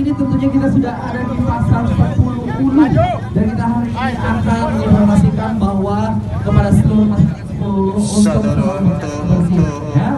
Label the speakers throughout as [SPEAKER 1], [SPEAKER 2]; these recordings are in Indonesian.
[SPEAKER 1] ini tentunya kita sudah ada di pasar 10 Ulu dan kita hari ini akan menginformasikan bahwa kepada seluruh masyarakat 10 untuk ya.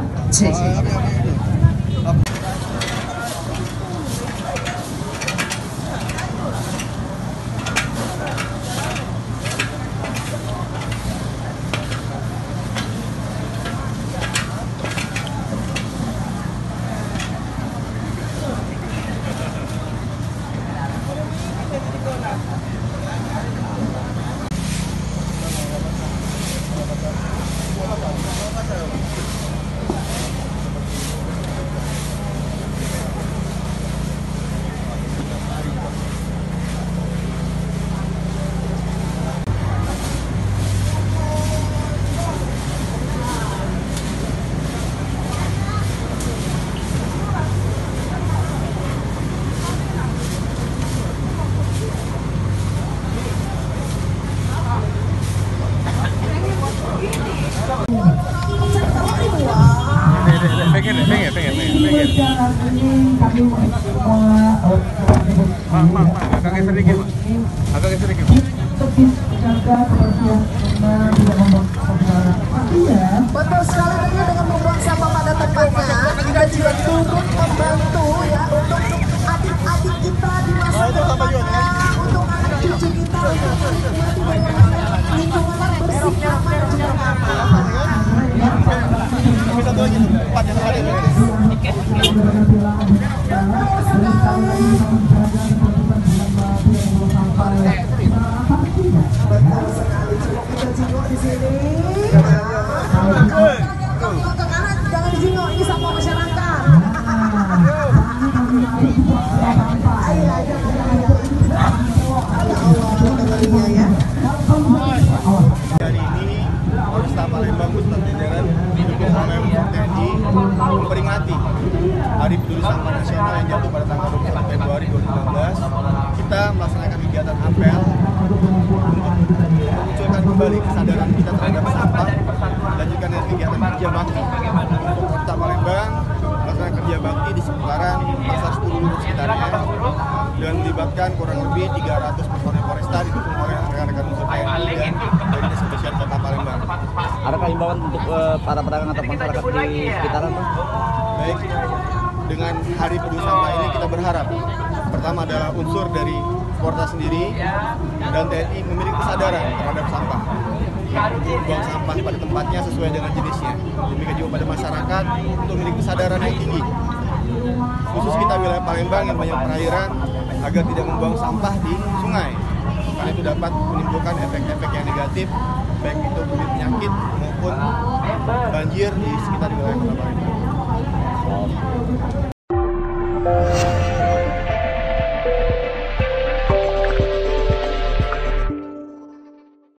[SPEAKER 2] Betul sekali tentunya dengan membuang sampah pada tempatnya. Kita juga turut membantu ya untuk adik-adik kita di masa depannya, untuk anak cucu kita untuk menikmati bagaimana lingkungan yang bersih, aman dan juga aman. Betul sekali, kita jenguk di sini. Ke kanan jangan dijenguk, ini sampah masyarakat.
[SPEAKER 3] Hari ini Polresta Palembang beserta jajaran didukung oleh TNI memperingati Hari Peduli Sampah Nasional yang jatuh pada tanggal 21 Februari 2019. Kita melaksanakan kegiatan apel untuk memunculkan kembali kesadaran kita terhadap sampah dan juga kegiatan kerja bakti. Untuk Polresta Palembang melaksanakan kerja bakti di seputaran pasar 10 Ulu sekitarnya dengan melibatkan kurang lebih 300 personil Polresta didukung oleh rekan-rekan unsur TNI dan dari Dinas Kebersihan Kota Palembang.
[SPEAKER 4] Adakah himbauan untuk para pedagang atau masyarakat di sekitaran, Pak?
[SPEAKER 3] Baik, dengan Hari Peduli Sampah ini kita berharap pertama adalah unsur dari Polresta sendiri dan TNI memiliki kesadaran terhadap sampah, buang sampah pada tempatnya sesuai dengan jenisnya. Demikian juga pada masyarakat untuk memiliki kesadaran yang tinggi, khusus kita wilayah Palembang yang banyak perairan, agar tidak membuang sampah di sungai, karena itu dapat menimbulkan efek-efek yang negatif, baik itu penyakit maupun banjir di sekitar wilayah Kota Palembang.